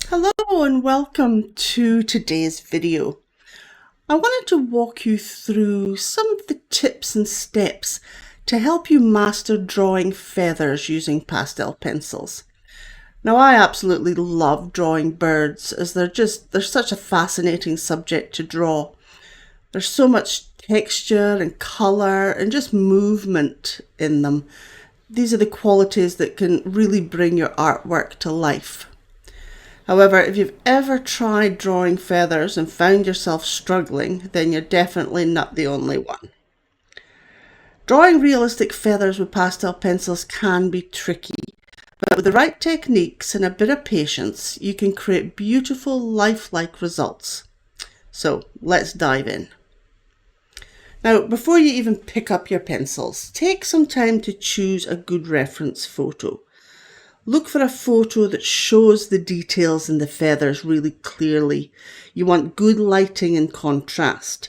Hello and welcome to today's video. I wanted to walk you through some of the tips and steps to help you master drawing feathers using pastel pencils. Now, I absolutely love drawing birds as they're such a fascinating subject to draw. There's so much texture and colour and just movement in them. These are the qualities that can really bring your artwork to life. However, if you've ever tried drawing feathers and found yourself struggling, then you're definitely not the only one. Drawing realistic feathers with pastel pencils can be tricky, but with the right techniques and a bit of patience, you can create beautiful, lifelike results. So let's dive in. Now, before you even pick up your pencils, take some time to choose a good reference photo. Look for a photo that shows the details in the feathers really clearly. You want good lighting and contrast.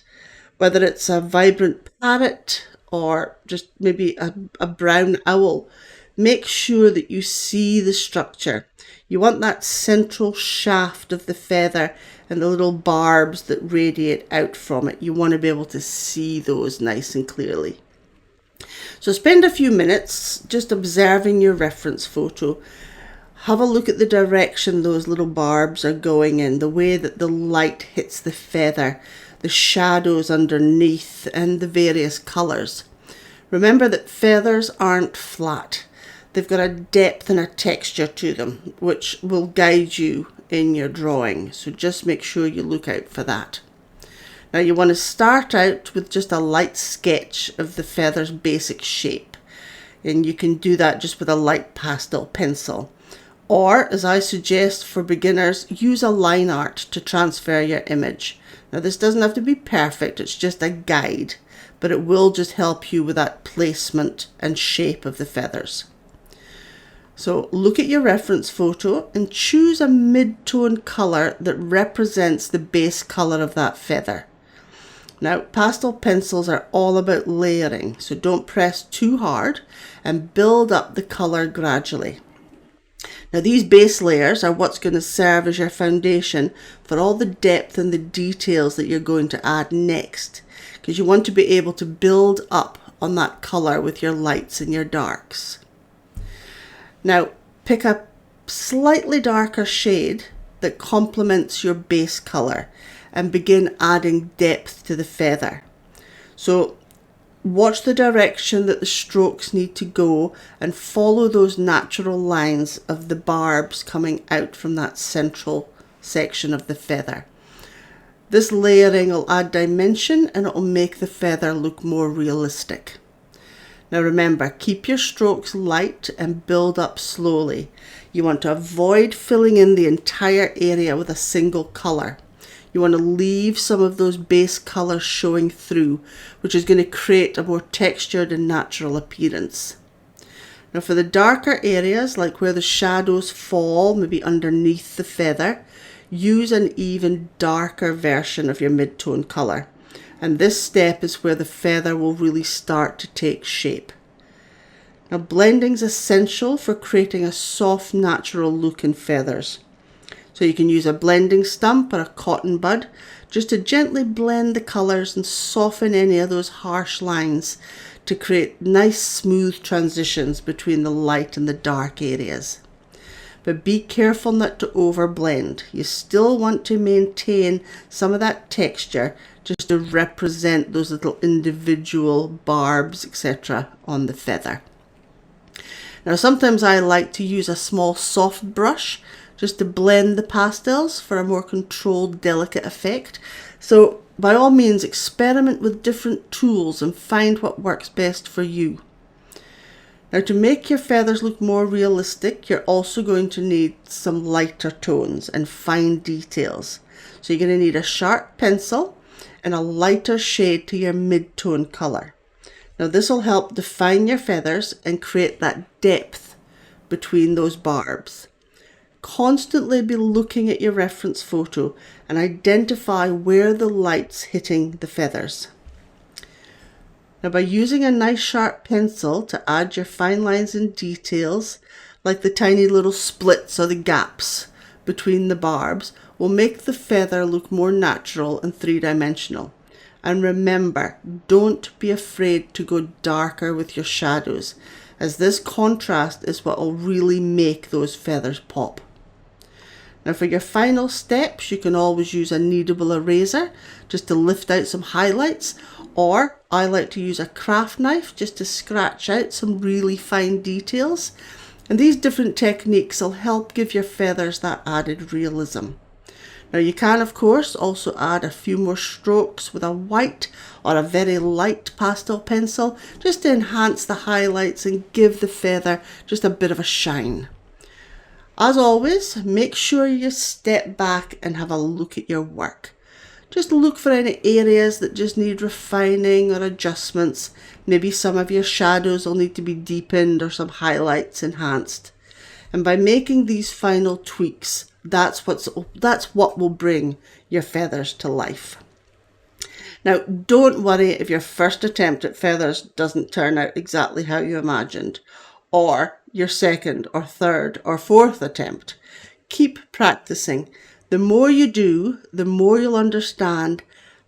Whether it's a vibrant parrot or just maybe a brown owl, make sure that you see the structure. You want that central shaft of the feather and the little barbs that radiate out from it. You want to be able to see those nice and clearly. So spend a few minutes just observing your reference photo. Have a look at the direction those little barbs are going in, the way that the light hits the feather, the shadows underneath, and the various colours. Remember that feathers aren't flat. They've got a depth and a texture to them, which will guide you in your drawing. So just make sure you look out for that. Now you want to start out with just a light sketch of the feather's basic shape. And you can do that just with a light pastel pencil. Or, as I suggest for beginners, use a line art to transfer your image. Now this doesn't have to be perfect, it's just a guide, but it will just help you with that placement and shape of the feathers. So look at your reference photo and choose a mid-tone colour that represents the base colour of that feather. Now, pastel pencils are all about layering, so don't press too hard and build up the colour gradually. Now, these base layers are what's going to serve as your foundation for all the depth and the details that you're going to add next, because you want to be able to build up on that colour with your lights and your darks. Now, pick a slightly darker shade that complements your base colour and begin adding depth to the feather. So watch the direction that the strokes need to go and follow those natural lines of the barbs coming out from that central section of the feather. This layering will add dimension and it will make the feather look more realistic. Now remember, keep your strokes light and build up slowly. You want to avoid filling in the entire area with a single colour. You want to leave some of those base colours showing through, which is going to create a more textured and natural appearance. Now for the darker areas, like where the shadows fall, maybe underneath the feather, use an even darker version of your mid-tone colour. And this step is where the feather will really start to take shape. Now blending is essential for creating a soft, natural look in feathers. So you can use a blending stump or a cotton bud just to gently blend the colours and soften any of those harsh lines to create nice smooth transitions between the light and the dark areas. But be careful not to overblend. You still want to maintain some of that texture just to represent those little individual barbs, etc. on the feather. Now sometimes I like to use a small soft brush just to blend the pastels for a more controlled, delicate effect. So by all means, experiment with different tools and find what works best for you. Now to make your feathers look more realistic, you're also going to need some lighter tones and fine details. So you're going to need a sharp pencil and a lighter shade to your mid-tone colour. Now this will help define your feathers and create that depth between those barbs. Constantly be looking at your reference photo and identify where the light's hitting the feathers. Now by using a nice sharp pencil to add your fine lines and details, like the tiny little splits or the gaps between the barbs will make the feather look more natural and three-dimensional. And remember, don't be afraid to go darker with your shadows, as this contrast is what will really make those feathers pop. Now for your final steps, you can always use a kneadable eraser just to lift out some highlights, or I like to use a craft knife just to scratch out some really fine details. And these different techniques will help give your feathers that added realism. Now you can of course also add a few more strokes with a white or a very light pastel pencil just to enhance the highlights and give the feather just a bit of a shine. As always, make sure you step back and have a look at your work. Just look for any areas that just need refining or adjustments. Maybe some of your shadows will need to be deepened or some highlights enhanced. And by making these final tweaks, that's what will bring your feathers to life. Now, don't worry if your first attempt at feathers doesn't turn out exactly how you imagined, or your second or third or fourth attempt. Keep practicing. The more you do, the more you'll understand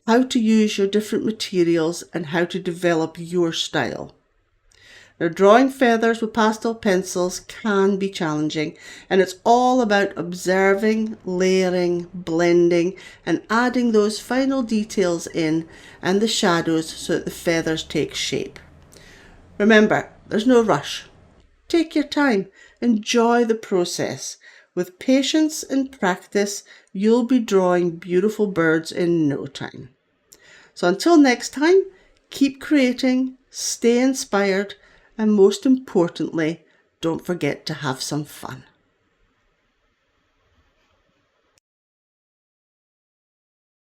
how to use your different materials and how to develop your style. Now, drawing feathers with pastel pencils can be challenging, and it's all about observing, layering, blending, and adding those final details in and the shadows so that the feathers take shape. Remember, there's no rush. Take your time, enjoy the process. With patience and practice, you'll be drawing beautiful birds in no time. So until next time, keep creating, stay inspired, and most importantly, don't forget to have some fun.